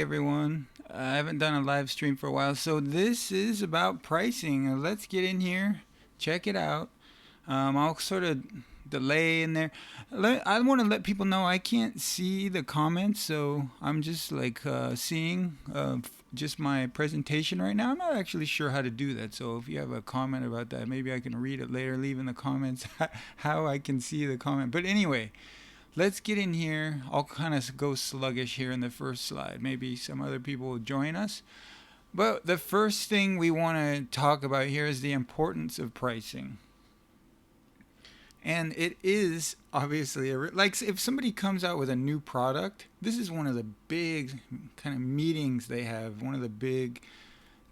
Everyone. I haven't done a live stream for a while, so this is about pricing. Let's get in here, check it out. I'll sort of delay in there. I want to let people know I can't see the comments, so I'm just like seeing just my presentation right now. I'm not actually sure how to do that, so if you have a comment about that, maybe I can read it later. Leave in the comments how I can see the comment. But anyway, let's get in here. I'll kind of go sluggish here in the first slide. Maybe some other people will join us. But the first thing we want to talk about here is the importance of pricing. And it is obviously like if somebody comes out with a new product, this is one of the big kind of meetings they have, one of the big,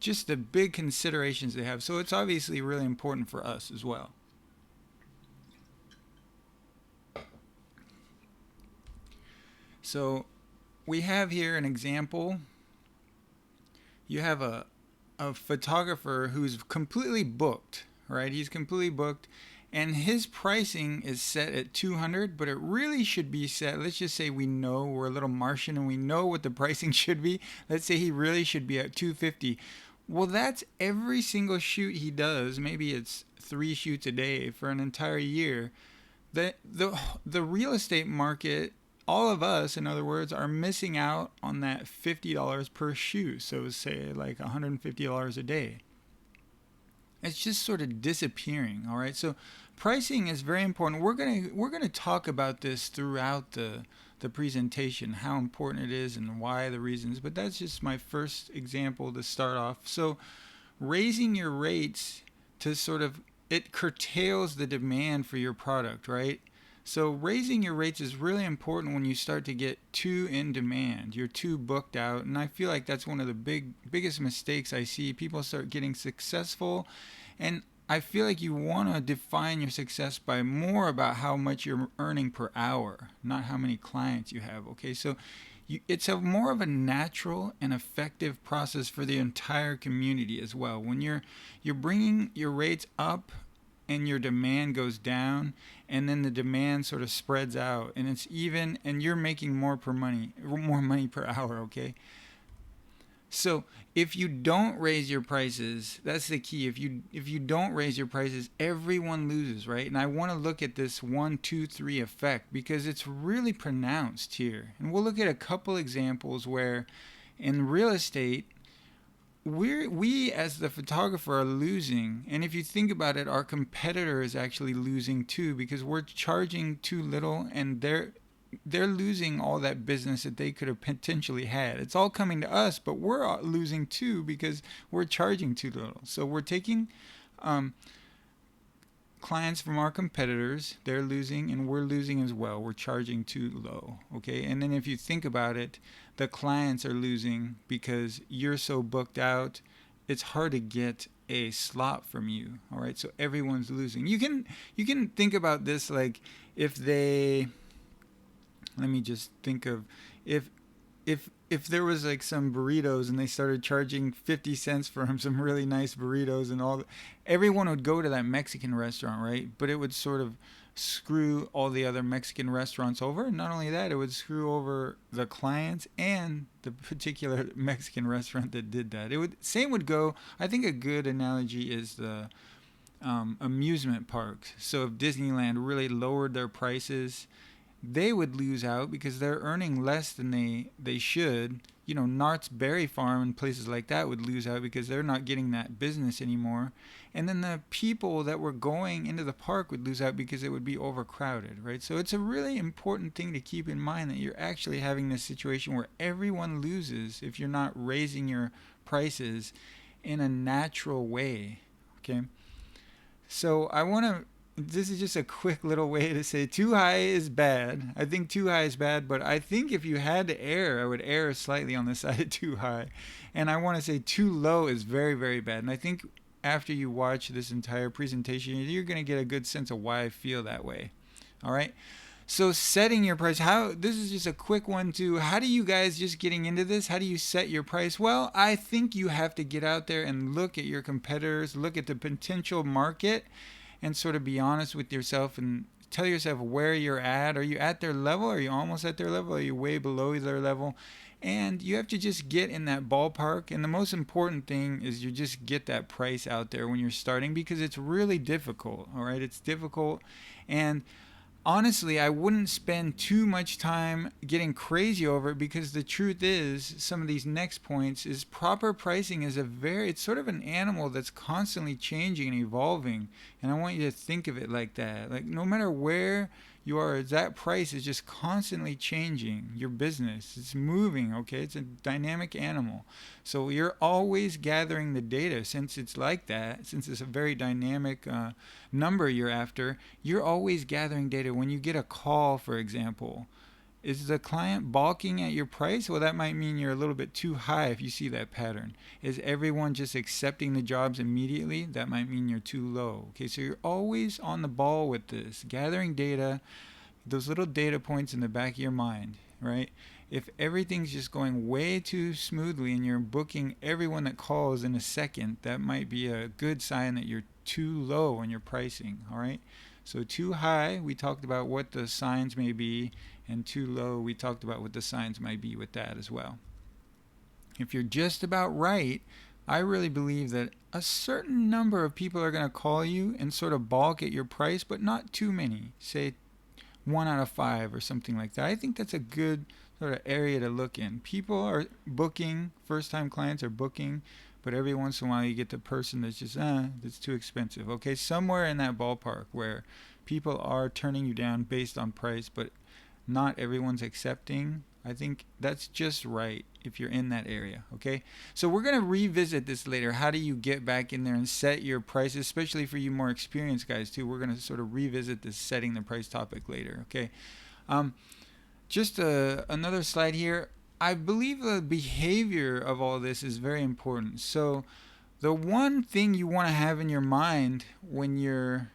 just the big considerations they have. So it's obviously really important for us as well. So we have here an example. You have a photographer who's completely booked, right? He's completely booked, and his pricing is set at 200, but it really should be set. Let's just say we know we're a little Martian and we know what the pricing should be. Let's say he really should be at 250. Well, that's every single shoot he does. Maybe it's 3 shoots a day for an entire year. The real estate market, all of us, in other words, are missing out on that $50 per shoe. So say like $150 a day. It's just sort of disappearing. All right. So pricing is very important. We're gonna talk about this throughout the presentation, how important it is and why the reasons. But that's just my first example to start off. So raising your rates to sort of, it curtails the demand for your product, right? So raising your rates is really important when you start to get too in demand. You're too booked out, and I feel like that's one of the biggest mistakes I see. People start getting successful, and I feel like you want to define your success by more about how much you're earning per hour, not how many clients you have. Okay, so it's a more of a natural and effective process for the entire community as well. When you're bringing your rates up and your demand goes down, and then the demand sort of spreads out and it's even, and you're making more money per hour. Okay, so if you don't raise your prices, that's the key. If you don't raise your prices, everyone loses, right? And I want to look at this 1, 2, 3 effect because it's really pronounced here. And we'll look at a couple examples where in real estate we as the photographer are losing, and if you think about it, our competitor is actually losing too because we're charging too little, and they're losing all that business that they could have potentially had. It's all coming to us, but we're losing too because we're charging too little. So we're taking um, clients from our competitors, they're losing, and we're losing as well. We're charging too low. Okay, and then if you think about it, the clients are losing because you're so booked out, it's hard to get a slot from you. All right, so everyone's losing. You can think about this like, if they, let me just think of, if if there was like some burritos and they started charging 50 cents for them, some really nice burritos and all, everyone would go to that Mexican restaurant, right? But it would sort of screw all the other Mexican restaurants over. And not only that, it would screw over the clients and the particular Mexican restaurant that did that. It would, same would go, I think a good analogy is the amusement parks. So if Disneyland really lowered their prices, they would lose out because they're earning less than they should. You know, Nart's Berry Farm and places like that would lose out because they're not getting that business anymore. And then the people that were going into the park would lose out because it would be overcrowded, right? So it's a really important thing to keep in mind that you're actually having this situation where everyone loses if you're not raising your prices in a natural way, okay? So I want to, this is just a quick little way to say too high is bad. I think too high is bad, but I think if you had to err, I would err slightly on the side of too high. And I want to say too low is very, very bad. And I think after you watch this entire presentation, you're going to get a good sense of why I feel that way. All right. So setting your price, how, this is just a quick one too. How do you guys, just getting into this, how do you set your price? Well, I think you have to get out there and look at your competitors, look at the potential market, and sort of be honest with yourself and tell yourself where you're at. Are you at their level? Are you almost at their level? Are you way below their level? And you have to just get in that ballpark. And the most important thing is you just get that price out there when you're starting, because it's really difficult. All right, it's difficult. And honestly, I wouldn't spend too much time getting crazy over it, because the truth is, some of these next points is proper pricing is it's sort of an animal that's constantly changing and evolving. And I want you to think of it like that. Like, no matter where you are, that price is just constantly changing. Your business, it's moving, okay? It's a dynamic animal. So you're always gathering the data. Since it's like that, since it's a very dynamic number you're after, you're always gathering data. When you get a call, for example, is the client balking at your price? Well, that might mean you're a little bit too high if you see that pattern. Is everyone just accepting the jobs immediately? That might mean you're too low. Okay, so you're always on the ball with this, gathering data, those little data points in the back of your mind, right? If everything's just going way too smoothly and you're booking everyone that calls in a second, that might be a good sign that you're too low on your pricing, all right? So too high, we talked about what the signs may be, and too low, we talked about what the signs might be with that as well. If you're just about right, I really believe that a certain number of people are going to call you and sort of balk at your price, but not too many. Say 1 out of 5 or something like that. I think that's a good sort of area to look in. People are booking, first-time clients are booking, but every once in a while you get the person that's just, that's too expensive. Okay, somewhere in that ballpark where people are turning you down based on price, but not everyone's accepting. I think that's just right if you're in that area, okay? So we're going to revisit this later. How do you get back in there and set your prices, especially for you more experienced guys too? We're going to sort of revisit this setting the price topic later, okay? Just another slide here. I believe the behavior of all this is very important. So the one thing you want to have in your mind when you're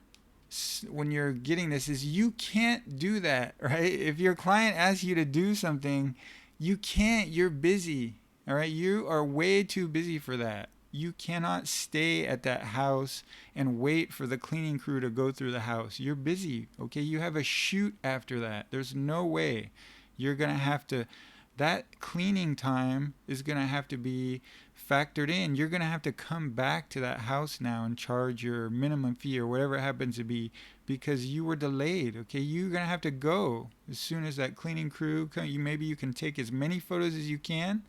getting this is you can't do that, right? If your client asks you to do something, you can't. You're busy, all right? You are way too busy for that. You cannot stay at that house and wait for the cleaning crew to go through the house. You're busy, okay? You have a shoot after that. There's no way. You're going to have to, that cleaning time is going to have to be factored in. You're going to have to come back to that house now and charge your minimum fee or whatever it happens to be, because you were delayed, okay? You're going to have to go as soon as that cleaning crew comes. Maybe you can take as many photos as you can,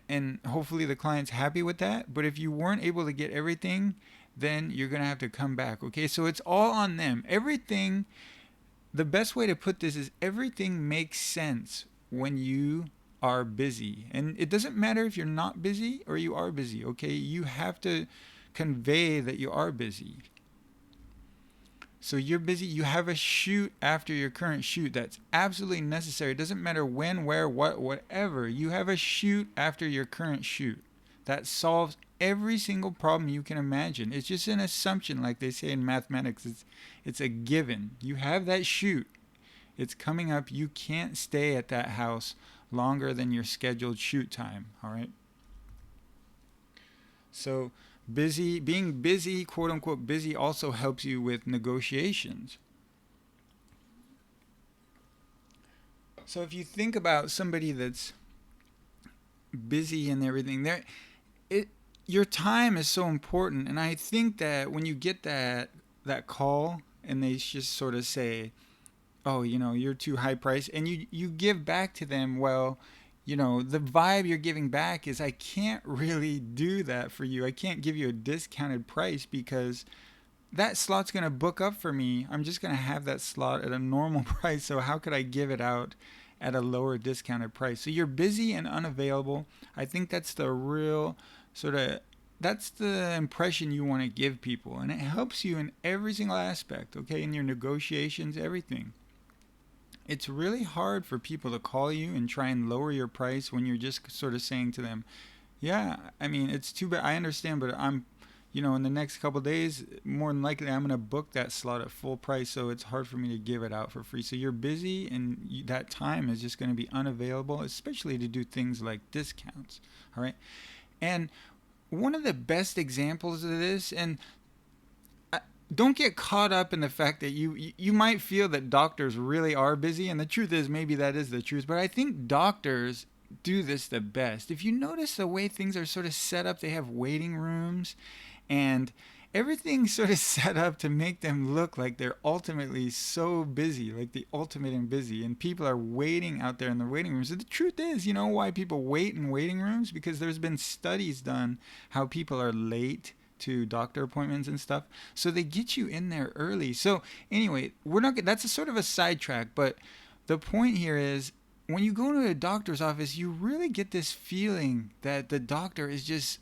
and hopefully the client's happy with that. But if you weren't able to get everything, then you're going to have to come back, okay? So it's all on them. Everything, the best way to put this is everything makes sense when you are busy. And it doesn't matter if you're not busy or you are busy, okay? You have to convey that you are busy. So you're busy, you have a shoot after your current shoot. That's absolutely necessary. It doesn't matter when, where, what, whatever. You have a shoot after your current shoot. That solves every single problem you can imagine. It's just an assumption, like they say in mathematics. It's a given. You have that shoot. It's coming up. You can't stay at that house longer than your scheduled shoot time, all right? So being busy, quote unquote busy, also helps you with negotiations. So if you think about somebody that's busy and everything, your time is so important. And I think that when you get that call and they just sort of say, oh, you're too high priced, and you give back to them, well, the vibe you're giving back is, I can't really do that for you. I can't give you a discounted price because that slot's going to book up for me. I'm just going to have that slot at a normal price. So how could I give it out at a lower discounted price? So you're busy and unavailable. I think that's the real that's the impression you want to give people. And it helps you in every single aspect, okay? In your negotiations, everything. It's really hard for people to call you and try and lower your price when you're just sort of saying to them, yeah, I mean, it's too bad. I understand, but I'm, in the next couple of days, more than likely, I'm going to book that slot at full price. So it's hard for me to give it out for free. So you're busy, and that time is just going to be unavailable, especially to do things like discounts. All right. And one of the best examples of this, and don't get caught up in the fact that you might feel that doctors really are busy, and the truth is maybe that is the truth, but I think doctors do this the best. If you notice the way things are sort of set up, they have waiting rooms and everything's sort of set up to make them look like they're ultimately so busy, like the ultimate in busy, and people are waiting out there in the waiting rooms. So the truth is, you know why people wait in waiting rooms? Because there's been studies done how people are late to doctor appointments and stuff. So they get you in there early. So anyway, we're not that's a sort of a sidetrack, but the point here is when you go to a doctor's office, you really get this feeling that the doctor is just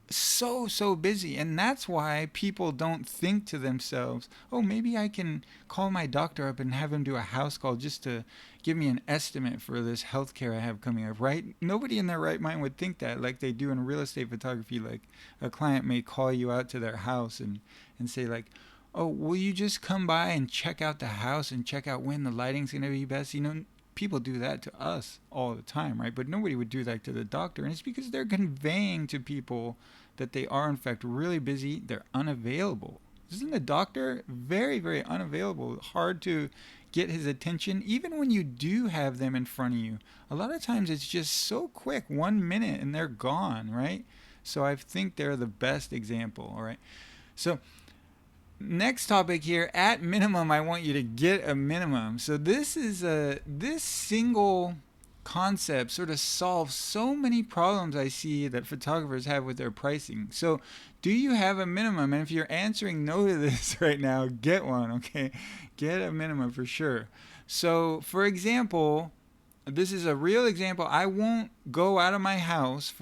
so busy, and that's why people don't think to themselves, oh, maybe I can call my doctor up and have him do a house call just to give me an estimate for this healthcare I have coming up, right? Nobody in their right mind would think that, like they do in real estate photography. Like a client may call you out to their house and say like, oh, will you just come by and check out the house and check out when the lighting's going to be best? You know, people do that to us all the time, right? But nobody would do that to the doctor. And it's because they're conveying to people that they are, in fact, really busy. They're unavailable. Isn't the doctor very unavailable? Hard to get his attention, even when you do have them in front of you. A lot of times it's just so quick, 1 minute, and they're gone, right? So I think they're the best example, all right? So next topic here, at minimum, I want you to get a minimum. So this single concept sort of solves so many problems I see that photographers have with their pricing. So do you have a minimum? And if you're answering no to this right now, get one, okay? Get a minimum for sure. So for example, this is a real example. I won't go out of my house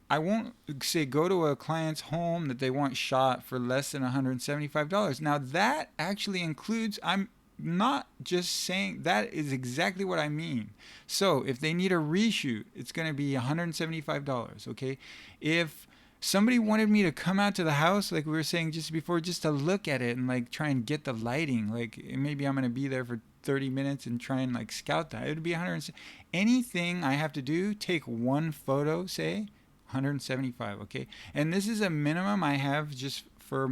I won't say go to a client's home that they want shot for less than $175. Now that actually includes, I'm not just saying, that is exactly what I mean. So if they need a reshoot, it's going to be $175, okay? If somebody wanted me to come out to the house, like we were saying just before, just to look at it and like try and get the lighting, like maybe I'm going to be there for 30 minutes and try and like scout that, it would be 100. Anything I have to do, take one photo, say, 175, okay? And this is a minimum I have just for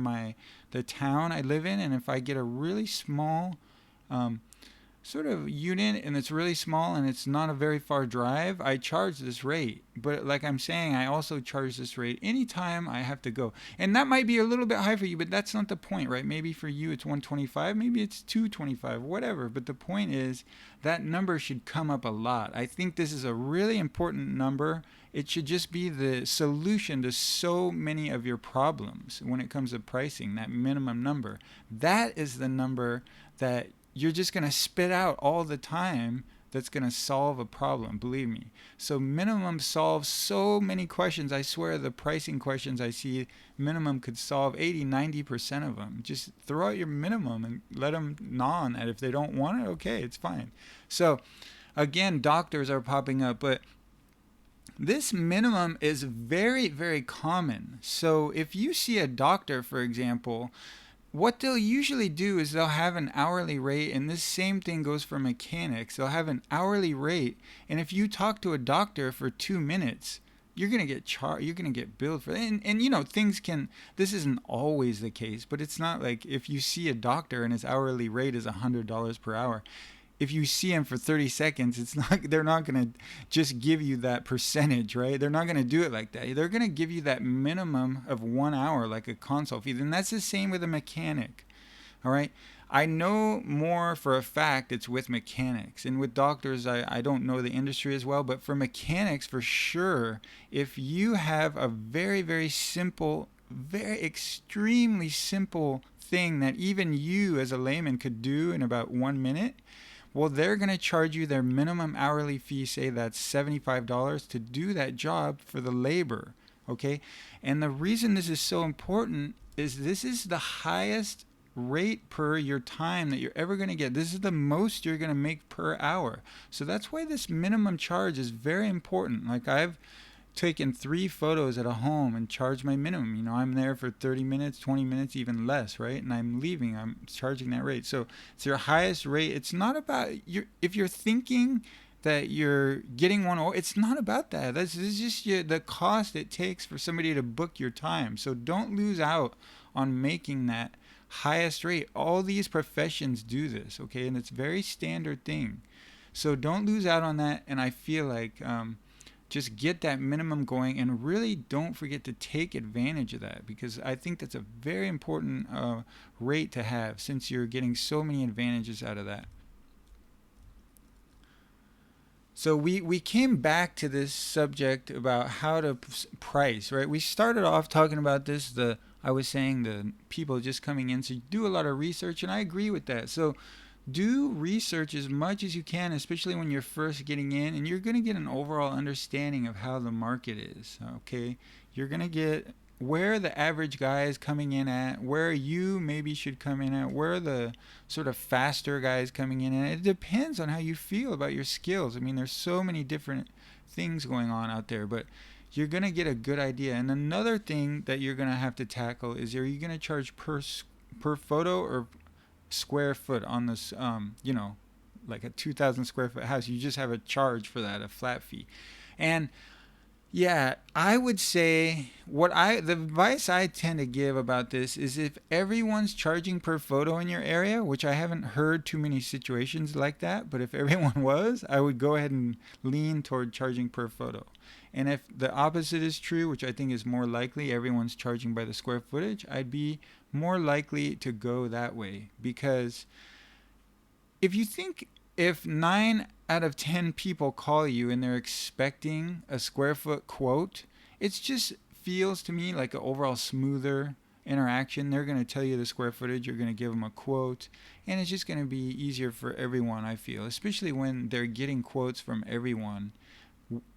the town I live in. And if I get a really small sort of unit and it's really small and it's not a very far drive, I charge this rate. But like I'm saying, I also charge this rate anytime I have to go. And that might be a little bit high for you, but that's not the point, right? Maybe for you it's 125, maybe it's 225, whatever. But the point is that number should come up a lot. I think this is a really important number. It should just be the solution to so many of your problems when it comes to pricing, that minimum number. That is the number that you're just going to spit out all the time that's going to solve a problem, believe me. So minimum solves so many questions. I swear the pricing questions I see, minimum could solve 80-90% of them. Just throw out your minimum and let them gnaw on that. If they don't want it, okay, it's fine. So again, doctors are popping up, but this minimum is very common. So if you see a doctor, for example, what they'll usually do is they'll have an hourly rate, and this same thing goes for mechanics. They'll have an hourly rate, and if you talk to a doctor for 2 minutes, you're gonna get you're gonna get billed for that. And you know, things can, this isn't always the case, but it's not like if you see a doctor and his hourly rate is $100 per hour, if you see him for 30 seconds, it's not, they're not going to just give you that percentage, right? They're not going to do it like that. They're going to give you that minimum of 1 hour, like a consult fee. And that's the same with a mechanic, all right? I know more for a fact it's with mechanics. And with doctors, I don't know the industry as well, but for mechanics, for sure, if you have a very simple, very extremely simple thing that even you as a layman could do in about 1 minute, well, they're going to charge you their minimum hourly fee, say that's $75 to do that job for the labor, okay? And the reason this is so important is this is the highest rate per your time that you're ever going to get. This is the most you're going to make per hour. So that's why this minimum charge is very important. Like I've taken 3 photos at a home and charged my minimum. You know, I'm there for 30 minutes, 20 minutes, even less, right? And I'm leaving, I'm charging that rate. So it's your highest rate. It's not about, if you're thinking that you're getting one, it's not about that. This is just the cost it takes for somebody to book your time. So don't lose out on making that highest rate. All these professions do this, okay? And it's a very standard thing. So don't lose out on that. And I feel like just get that minimum going, and really don't forget to take advantage of that, because I think that's a very important rate to have, since you're getting so many advantages out of that. So we came back to this subject about how to price, right? We started off talking about this, the I was saying the people just coming in, so do a lot of research, and I agree with that. So do research as much as you can, especially when you're first getting in, and you're going to get an overall understanding of how the market is. Okay, you're going to get where the average guy is coming in at, where you maybe should come in at, where the sort of faster guys coming in at. It depends on how you feel about your skills. I mean, there's so many different things going on out there, but you're going to get a good idea. And another thing that you're going to have to tackle is, are you going to charge per photo or square foot on this, like a 2,000 square foot house? You just have a charge for that, a flat fee. And yeah, I would say the advice I tend to give about this is, if everyone's charging per photo in your area, which I haven't heard too many situations like that, but if everyone was, I would go ahead and lean toward charging per photo. And if the opposite is true, which I think is more likely, everyone's charging by the square footage, I'd be more likely to go that way. Because if 9 out of 10 people call you and they're expecting a square foot quote, it just feels to me like an overall smoother interaction. They're going to tell you the square footage, you're going to give them a quote, and it's just going to be easier for everyone, I feel, especially when they're getting quotes from everyone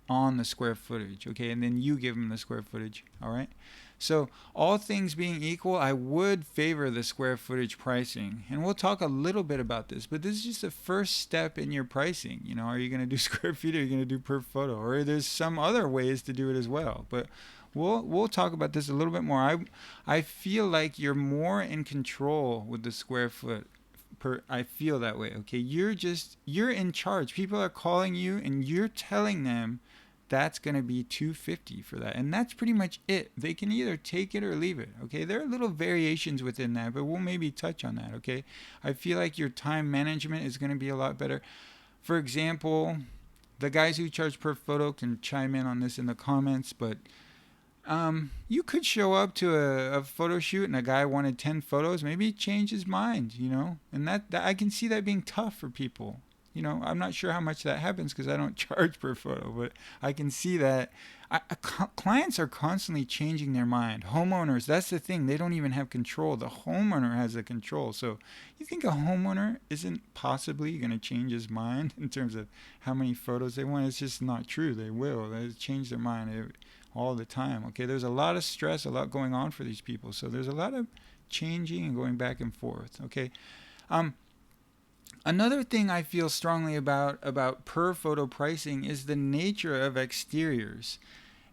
on the square footage. Okay, and then you give them the square footage. All right, so all things being equal, I would favor the square footage pricing, and we'll talk a little bit about this, but this is just the first step in your pricing. Are you going to do square feet, or are you going to do per photo, or there's some other ways to do it as well? But we'll talk about this a little bit more. I feel like you're more in control with the square foot. I feel that way. Okay, you're in charge. People are calling you, and you're telling them that's going to be $250 for that, and that's pretty much it. They can either take it or leave it. Okay, there are little variations within that, but we'll maybe touch on that. Okay, I feel like your time management is going to be a lot better. For example, the guys who charge per photo can chime in on this in the comments, but you could show up to a photo shoot and a guy wanted 10 photos. Maybe he changed his mind, and that I can see that being tough for people. I'm not sure how much that happens, because I don't charge per photo, but I can see that clients are constantly changing their mind. Homeowners, that's the thing. They don't even have control. The homeowner has the control. So you think a homeowner isn't possibly going to change his mind in terms of how many photos they want? It's just not true. They will. They change their mind all the time. Okay, there's a lot of stress, a lot going on for these people. So there's a lot of changing and going back and forth. Okay. Another thing I feel strongly about per photo pricing is the nature of exteriors.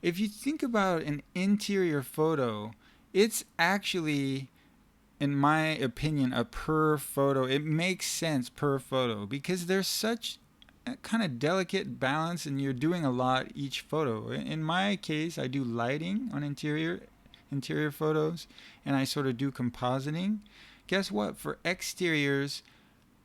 If you think about an interior photo, it's actually, in my opinion, a per photo. It makes sense per photo, because there's such a kind of delicate balance, and you're doing a lot each photo. In my case, I do lighting on interior photos, and I sort of do compositing. Guess what? For exteriors,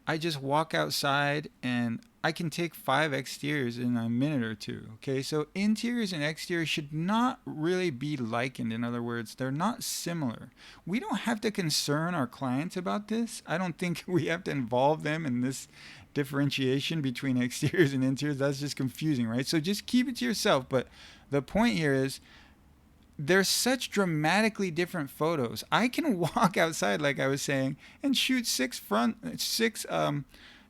I just walk outside and I can take 5 exteriors in a minute or two. Okay, so interiors and exteriors should not really be likened. In other words, they're not similar. We don't have to concern our clients about this. I don't think we have to involve them in this differentiation between exteriors and interiors. That's just confusing, right? So just keep it to yourself. But the point here is, they're such dramatically different photos. I can walk outside, like I was saying, and shoot 6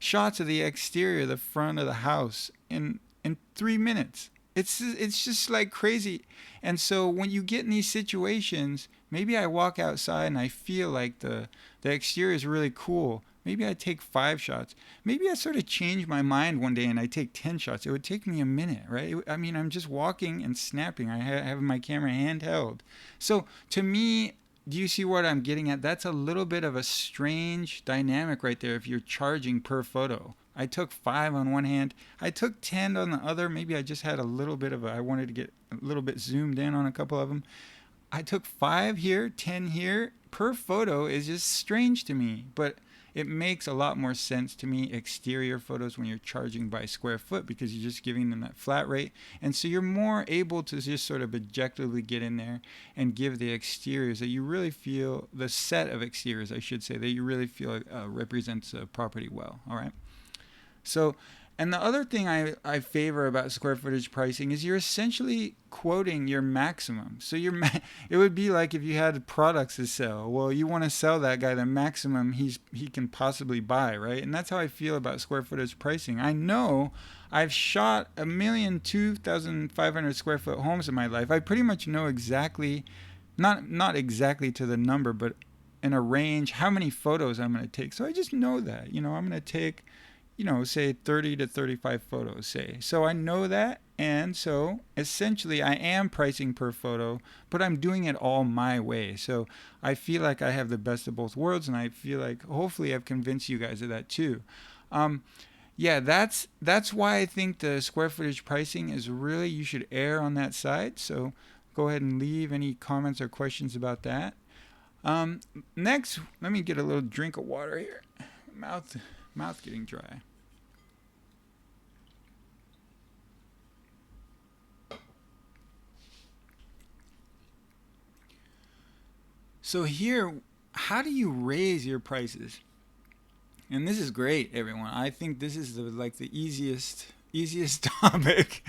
shots of the exterior, the front of the house, in 3 minutes. It's just like crazy. And so when you get in these situations, maybe I walk outside and I feel like the exterior is really cool. Maybe I take 5 shots. Maybe I sort of change my mind one day and I take 10 shots. It would take me a minute, right? I'm just walking and snapping. I have my camera handheld. So to me, do you see what I'm getting at? That's a little bit of a strange dynamic right there if you're charging per photo. I took 5 on one hand. I took 10 on the other. Maybe I just had a little bit I wanted to get a little bit zoomed in on a couple of them. I took 5 here, 10 here. Per photo is just strange to me. But it makes a lot more sense to me, exterior photos, when you're charging by square foot, because you're just giving them that flat rate. And so you're more able to just sort of objectively get in there and give the exteriors that you really feel, the set of exteriors, I should say, that you really feel represents a property well. All right. So, and the other thing I favor about square footage pricing is you're essentially quoting your maximum. So it would be like if you had products to sell. Well, you want to sell that guy the maximum he can possibly buy, right? And that's how I feel about square footage pricing. I know I've shot 1,002,500 square foot homes in my life. I pretty much know exactly, not exactly to the number, but in a range, how many photos I'm going to take. So I just know that, I'm going to take, say 30 to 35 photos, say. So I know that, and so essentially I am pricing per photo, but I'm doing it all my way. So I feel like I have the best of both worlds, and I feel like hopefully I've convinced you guys of that too. Yeah, that's why I think the square footage pricing is really, you should err on that side. So go ahead and leave any comments or questions about that. Next, let me get a little drink of water here. Mouth getting dry. So here, how do you raise your prices? And this is great, everyone. I think this is the easiest topic.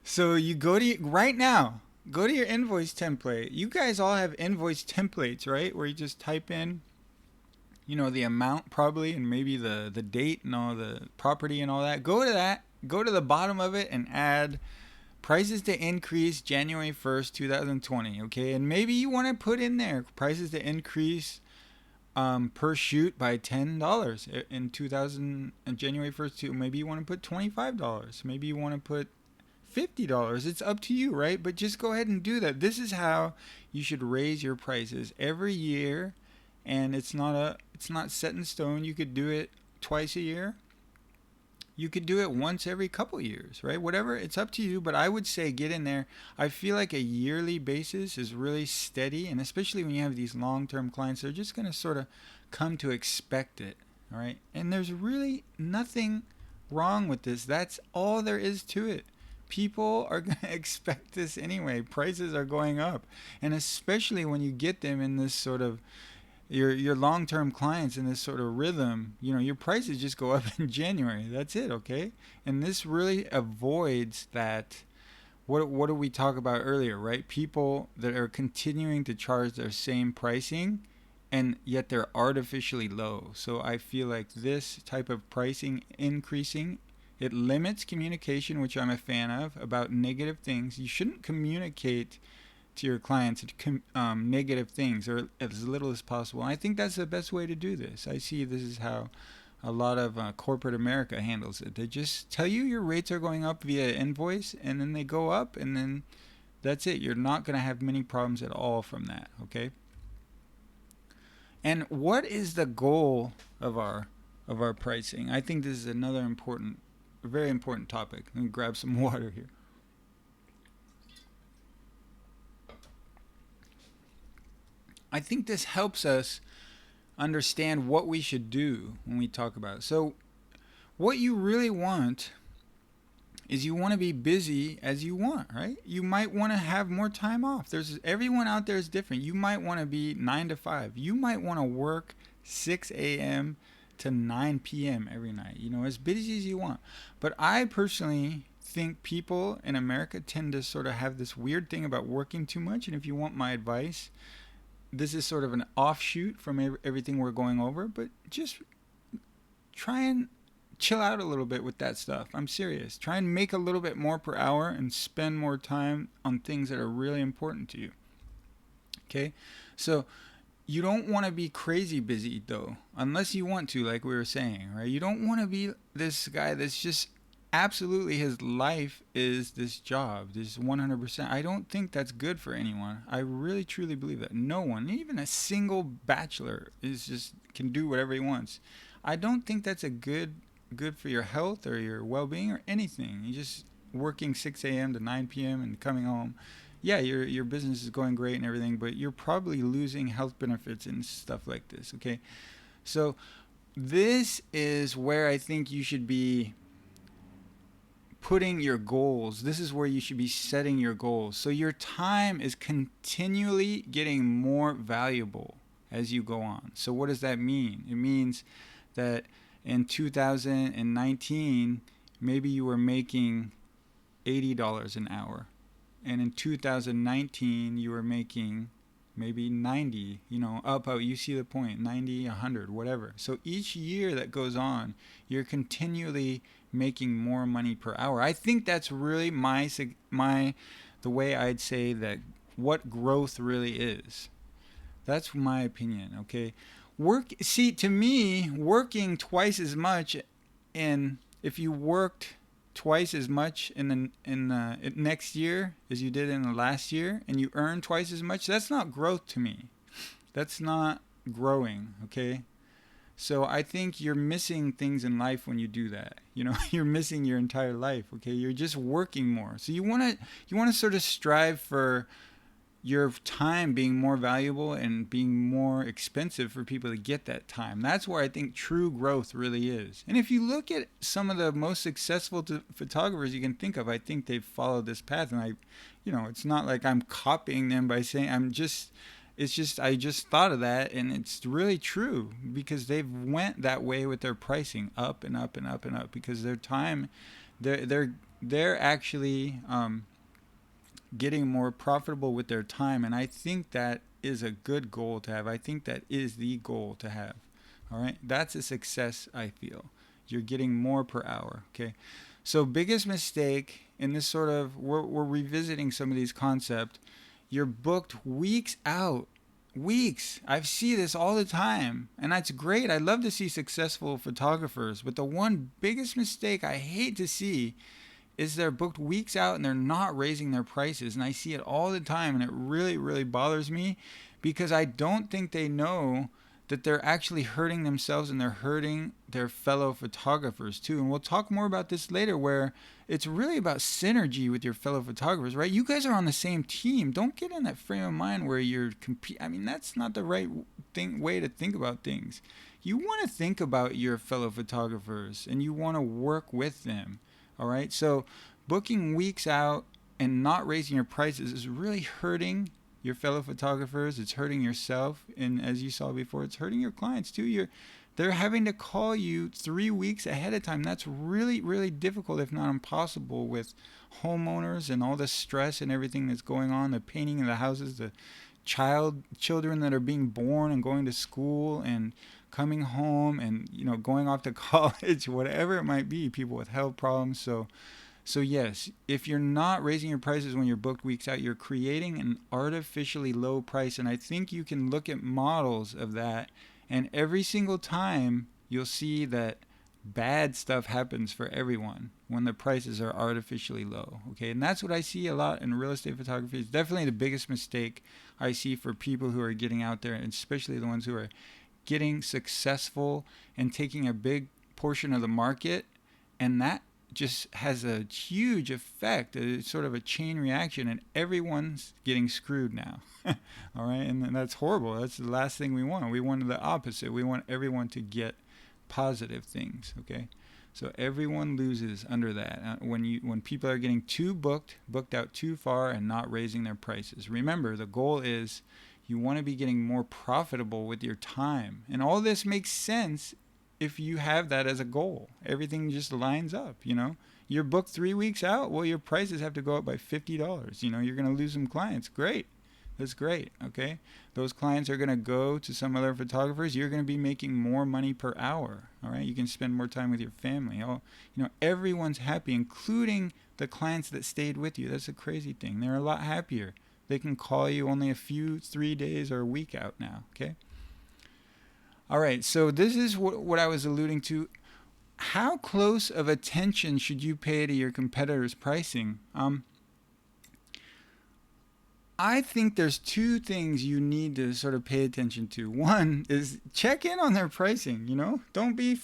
So you go to right now, go to your invoice template. You guys all have invoice templates, right? Where you just type in, the amount probably, and maybe the date and all the property and all that. Go to that. Go to the bottom of it and add prices to increase January 1st, 2020, okay? And maybe you want to put in there prices to increase per shoot by $10 in January 1st. Maybe you want to put $25. Maybe you want to put $50. It's up to you, right? But just go ahead and do that. This is how you should raise your prices every year, and it's not set in stone. You could do it twice a year. You could do it once every couple years, right? Whatever, it's up to you, but I would say get in there. I feel like a yearly basis is really steady, and especially when you have these long-term clients, they're just going to sort of come to expect it, all right? And there's really nothing wrong with this. That's all there is to it. People are going to expect this anyway. Prices are going up, and especially when you get them in this sort of your long-term clients in this sort of rhythm, your prices just go up in January. That's it, okay? And this really avoids that. What did we talk about earlier, right? People that are continuing to charge their same pricing, and yet they're artificially low. So I feel like this type of pricing increasing, it limits communication, which I'm a fan of, about negative things. You shouldn't communicate to your clients negative things, or as little as possible. And I think that's the best way to do this. I see this is how a lot of corporate America handles it. They just tell you your rates are going up via invoice, and then they go up, and then that's it. You're not going to have many problems at all from that, okay? And what is the goal of our pricing? I think this is another very important topic. Let me grab some water here. I think this helps us understand what we should do when we talk about it. So what you really want is you want to be busy as you want, right? You might want to have more time off. Everyone out there is different. You might want to be 9 to 5. You might want to work 6 a.m. to 9 p.m. every night, as busy as you want. But I personally think people in America tend to sort of have this weird thing about working too much. And if you want my advice, this is sort of an offshoot from everything we're going over, but just try and chill out a little bit with that stuff. I'm serious. Try and make a little bit more per hour and spend more time on things that are really important to you. Okay? So you don't want to be crazy busy, though, unless you want to, like we were saying, right? You don't want to be this guy that's just absolutely his life is this job, this 100%. I don't think that's good for anyone. I really truly believe that no one, even a single bachelor, can do whatever he wants. I don't think that's a good for your health or your well-being or anything. You just working 6 a.m. to 9 p.m. and coming home. Yeah, your business is going great and everything, but you're probably losing health benefits and stuff like this, okay? So this is where I think you should be putting your goals. This is where you should be setting your goals. So your time is continually getting more valuable as you go on. So what does that mean? It means that in 2019, maybe you were making $80 an hour. And in 2019, you were making maybe 90, up out, you see the point, 90, 100, whatever. So each year that goes on, you're continually making more money per hour. I think that's really the way I'd say that what growth really is. That's my opinion, okay? To me, working twice as much, and if you worked twice as much in the next year as you did in the last year, and you earn twice as much, that's not growth to me. That's not growing, okay? So I think you're missing things in life when you do that. You're missing your entire life, okay? You're just working more. So you want to sort of strive for your time being more valuable and being more expensive for people to get that time. That's where I think true growth really is. And if you look at some of the most successful photographers you can think of, I think they've followed this path. And it's not like I'm copying them by saying I just thought of that, and it's really true because they've went that way with their pricing, up and up and up and up, because their time, they're actually getting more profitable with their time. And I think that is a good goal to have. I think that is the goal to have. All right, that's a success. I feel you're getting more per hour. Okay, so biggest mistake in this sort of, we're revisiting some of these concepts. You're booked weeks out. Weeks. I see this all the time, and that's great. I love to see successful photographers, but the one biggest mistake I hate to see is they're booked weeks out and they're not raising their prices. And I see it all the time, and it really, really bothers me because I don't think they know that they're actually hurting themselves and they're hurting their fellow photographers too. And we'll talk more about this later, where it's really about synergy with your fellow photographers, right? You guys are on the same team. Don't get in that frame of mind where you're that's not the right way to think about things. You want to think about your fellow photographers and you want to work with them. All right. So booking weeks out and not raising your prices is really hurting your fellow photographers. It's hurting yourself. And as you saw before, it's hurting your clients too. They're having to call you 3 weeks ahead of time. That's really, really difficult, if not impossible, with homeowners and all the stress and everything that's going on, the painting of the houses, the children that are being born and going to school and coming home and going off to college, whatever it might be, people with health problems. So yes, if you're not raising your prices when you're booked weeks out, you're creating an artificially low price. And I think you can look at models of that, and every single time you'll see that bad stuff happens for everyone when the prices are artificially low. Okay, and that's what I see a lot in real estate photography. It's definitely the biggest mistake I see for people who are getting out there, and especially the ones who are getting successful and taking a big portion of the market, and that just has a huge effect. It's sort of a chain reaction, and everyone's getting screwed now. All right, and that's horrible. That's the last thing we want. We want the opposite. We want everyone to get positive things. Okay, so everyone loses under that when people are getting booked out too far and not raising their prices. Remember, the goal is you want to be getting more profitable with your time, and all this makes sense if you have that as a goal. Everything just lines up. You're booked 3 weeks out, well, your prices have to go up by $50. You're going to lose some clients. Great. That's great. Okay, those clients are going to go to some other photographers. You're going to be making more money per hour. All right, you can spend more time with your family. Everyone's happy, including the clients that stayed with you. That's a crazy thing. They're a lot happier. They can call you only 3 days or a week out now. Okay. All right, so this is what I was alluding to. How close of attention should you pay to your competitors' pricing? I think there's two things you need to sort of pay attention to. One is check in on their pricing. Don't be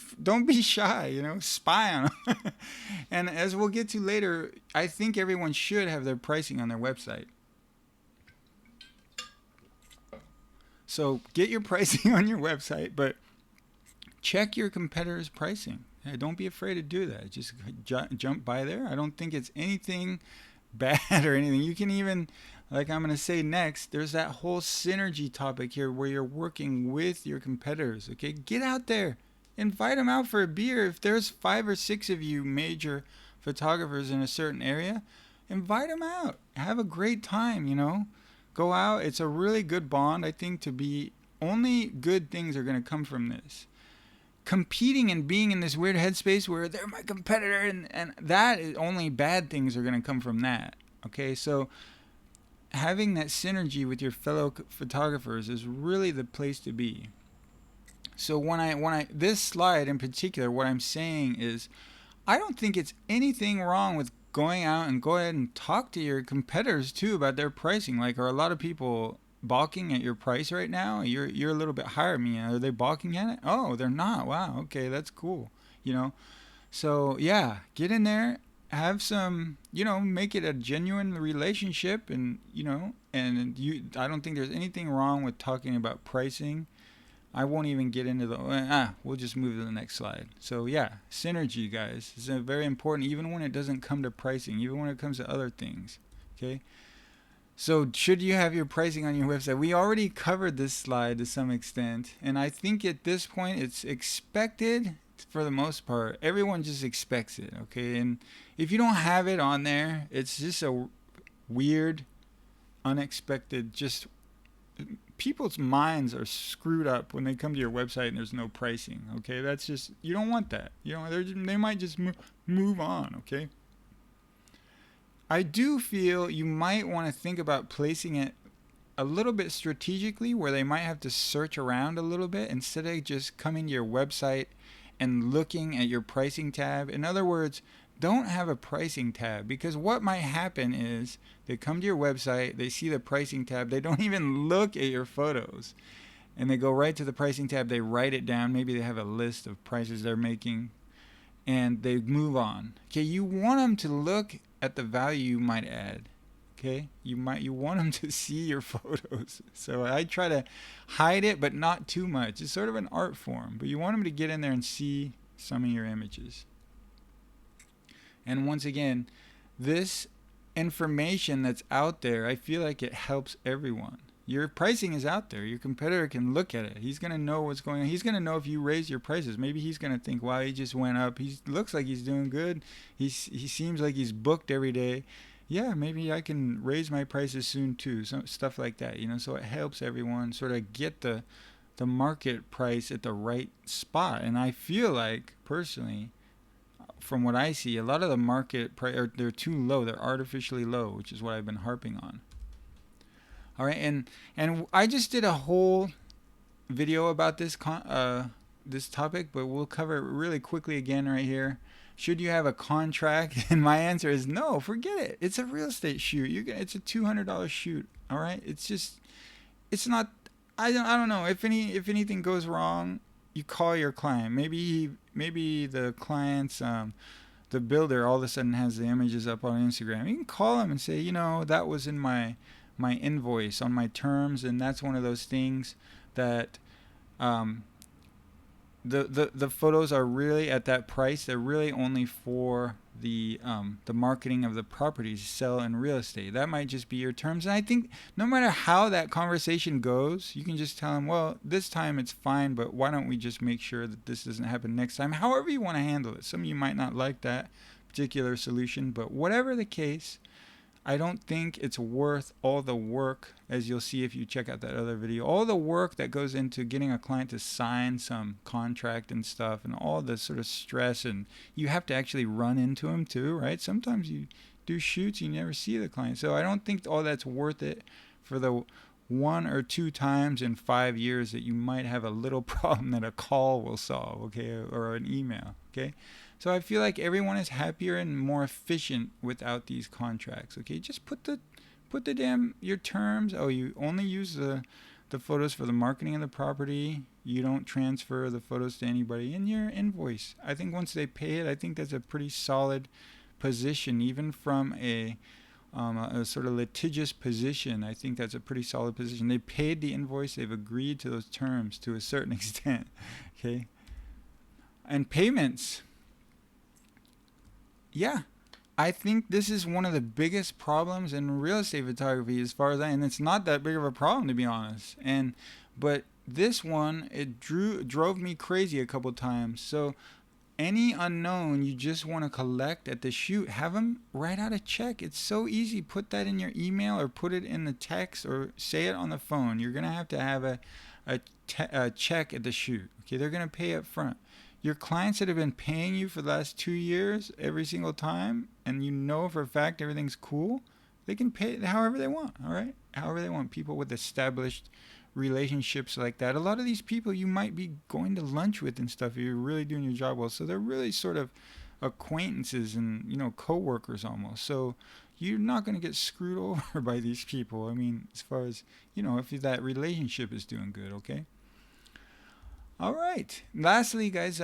shy. Spy on them. And as we'll get to later, I think everyone should have their pricing on their website. So get your pricing on your website, but check your competitors' pricing. Don't be afraid to do that. Just jump by there. I don't think it's anything bad or anything. You can even, like I'm going to say next, there's that whole synergy topic here where you're working with your competitors. Okay, get out there, invite them out for a beer. If there's 5 or 6 of you major photographers in a certain area, invite them out. Have a great time. Go out. It's a really good bond. I think to be only good things are going to come from this. Competing and being in this weird headspace where they're my competitor and that is only bad things are going to come from that. Okay, so having that synergy with your fellow photographers is really the place to be. So when I this slide in particular, what I'm saying is I don't think it's anything wrong with going out and go ahead and talk to your competitors too about their pricing. Like, are a lot of people balking at your price right now? You're a little bit higher than me. Are they balking at it? Oh, they're not. Wow. Okay, that's cool. So yeah, get in there, have some, make it a genuine relationship, and I don't think there's anything wrong with talking about pricing. I won't even get into we'll just move to the next slide. So yeah, synergy, guys, is very important, even when it doesn't come to pricing, even when it comes to other things. Okay. So should you have your pricing on your website? We already covered this slide to some extent, and I think at this point it's expected for the most part. Everyone just expects it, okay? And if you don't have it on there, it's just a weird, unexpected, just people's minds are screwed up when they come to your website and there's no pricing, okay? That's just, you don't want that. They might just move on, okay? I do feel you might want to think about placing it a little bit strategically where they might have to search around a little bit instead of just coming to your website and looking at your pricing tab. In other words, don't have a pricing tab, because what might happen is they come to your website, they see the pricing tab, they don't even look at your photos, and they go right to the pricing tab, they write it down, maybe they have a list of prices they're making, and they move on. Okay, you want them to look at the value you might add. Okay, you want them to see your photos. So I try to hide it, but not too much. It's sort of an art form, but you want them to get in there and see some of your images. And once again, this information that's out there, I feel like it helps everyone. Your pricing is out there. Your competitor can look at it. He's going to know what's going on. He's going to know if you raise your prices. Maybe he's going to think, wow, he just went up. He looks like he's doing good. He seems like he's booked every day. Yeah, maybe I can raise my prices soon too. Some stuff like that, So it helps everyone sort of get the market price at the right spot. And I feel like, personally, from what I see, a lot of the market price, they're too low. They're artificially low, which is what I've been harping on. All right, and I just did a whole video about this this topic, but we'll cover it really quickly again right here. Should you have a contract? And my answer is no. Forget it. It's a real estate shoot. It's a $200 shoot. All right. It's not. I don't know. If anything goes wrong, you call your client. Maybe the client's the builder all of a sudden has the images up on Instagram. You can call them and say, that was in my invoice on my terms, and that's one of those things that the photos are really at that price. They're really only for the marketing of the properties sell in real estate. That might just be your terms. And I think no matter how that conversation goes, you can just tell them, well, this time it's fine, but why don't we just make sure that this doesn't happen next time? However you want to handle it. Some of you might not like that particular solution, but whatever the case, I don't think it's worth all the work, as you'll see if you check out that other video, all the work that goes into getting a client to sign some contract and stuff, and all the sort of stress, and you have to actually run into them too, right? Sometimes you do shoots, you never see the client. So I don't think all that's worth it for the 1 or 2 times in 5 years that you might have a little problem that a call will solve, okay, or an email, okay? So I feel like everyone is happier and more efficient without these contracts. Okay, just put the damn your terms. Oh, you only use the photos for the marketing of the property. You don't transfer the photos to anybody in your invoice. I think once they pay it, I think that's a pretty solid position, even from a sort of litigious position. I think that's a pretty solid position. They paid the invoice. They've agreed to those terms to a certain extent. Okay. And payments. Yeah, I think this is one of the biggest problems in real estate photography, as far as and it's not that big of a problem, to be honest. But this one, it drove me crazy a couple times. So any unknown you just want to collect at the shoot, have them write out a check. It's so easy. Put that in your email or put it in the text or say it on the phone. You're gonna have to have a check at the shoot. Okay, they're gonna pay up front. Your clients that have been paying you for the last 2 years every single time, and you know for a fact everything's cool, they can pay however they want. All right, however they want. People with established relationships like that. A lot of these people you might be going to lunch with and stuff if you're really doing your job well. So they're really sort of acquaintances and, co-workers almost. So you're not going to get screwed over by these people. I mean, as far as, if that relationship is doing good, okay? All right. Lastly, guys,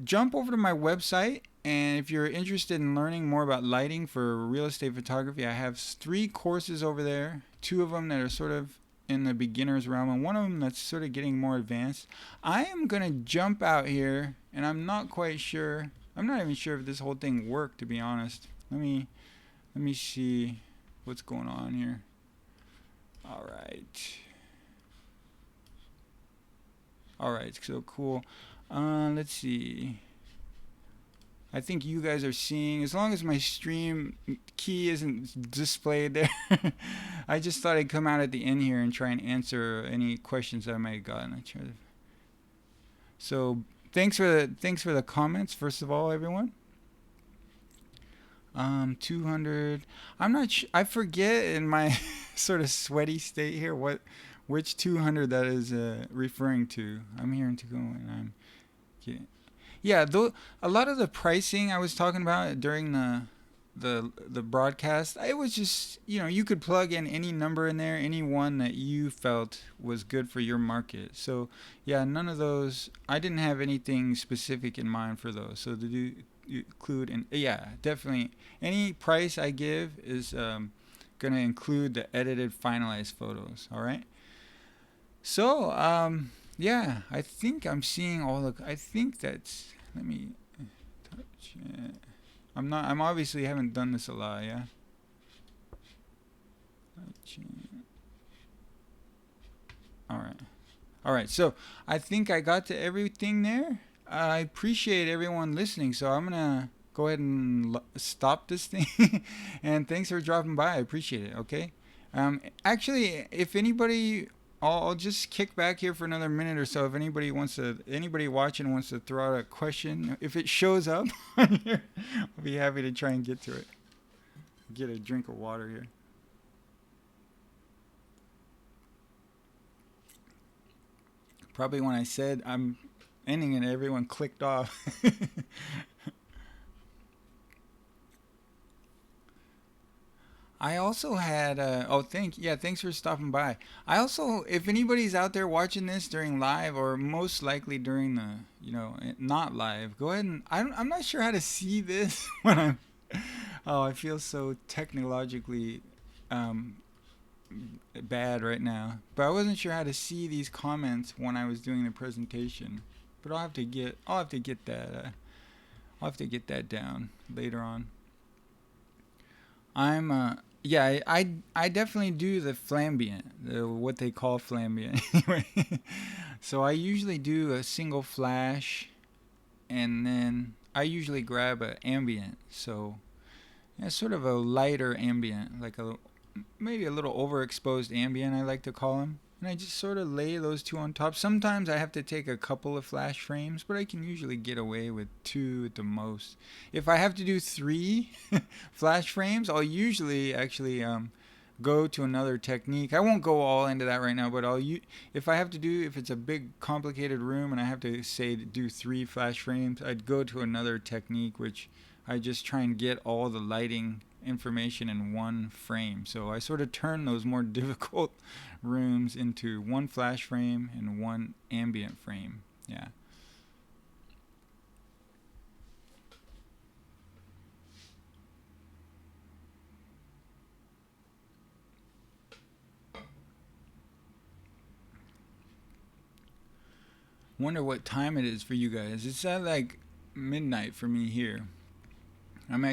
jump over to my website, and if you're interested in learning more about lighting for real estate photography, I have 3 courses over there. 2 of them that are sort of in the beginner's realm, and one of them that's sort of getting more advanced. I am going to jump out here, and I'm not quite sure. I'm not even sure if this whole thing worked, to be honest. Let me see what's going on here. All right, so cool. Let's see. I think you guys are seeing, as long as my stream key isn't displayed there. I just thought I'd come out at the end here and try and answer any questions that I might have gotten. So thanks for the comments, first of all, everyone. 200. I'm not I forget in my sort of sweaty state here which 200 that is referring to. I'm hearing to go, and I'm kidding. Yeah, though a lot of the pricing I was talking about during the broadcast, it was just, you could plug in any number in there, any one that you felt was good for your market. So yeah, none of those, I didn't have anything specific in mind for those. So to do include, and yeah, definitely any price I give is going to include the edited finalized photos. All right. So yeah, I think I'm seeing I think that's, let me touch it. I'm obviously haven't done this a lot, yeah. All right, so I think I got to everything there. I appreciate everyone listening, so I'm gonna go ahead and stop this thing. And thanks for dropping by. I appreciate it. Okay. Actually, if anybody, I'll just kick back here for another minute or so. If anybody watching wants to throw out a question, if it shows up on here, I'll be happy to try and get to it. Get a drink of water here. Probably when I said I'm ending it, everyone clicked off. I also had thanks for stopping by. I also, if anybody's out there watching this during live, or most likely during the, not live, go ahead and I'm not sure how to see this when I'm. Oh, I feel so technologically bad right now. But I wasn't sure how to see these comments when I was doing the presentation. But I'll have to get that. I'll have to get that down later on. I definitely do the flambient, what they call flambient. Anyway, so I usually do a single flash, and then I usually grab an ambient. So it's sort of a lighter ambient, like maybe a little overexposed ambient, I like to call them. And I just sort of lay those 2 on top. Sometimes I have to take a couple of flash frames, but I can usually get away with 2 at the most. If I have to do 3 flash frames, I'll usually actually go to another technique. I won't go all into that right now, but if it's a big complicated room and I have to do 3 flash frames, I'd go to another technique, which I just try and get all the lighting information in one frame. So I sort of turn those more difficult rooms into 1 flash frame and 1 ambient frame. Yeah. Wonder what time it is for you guys. It's at like midnight for me here. I'm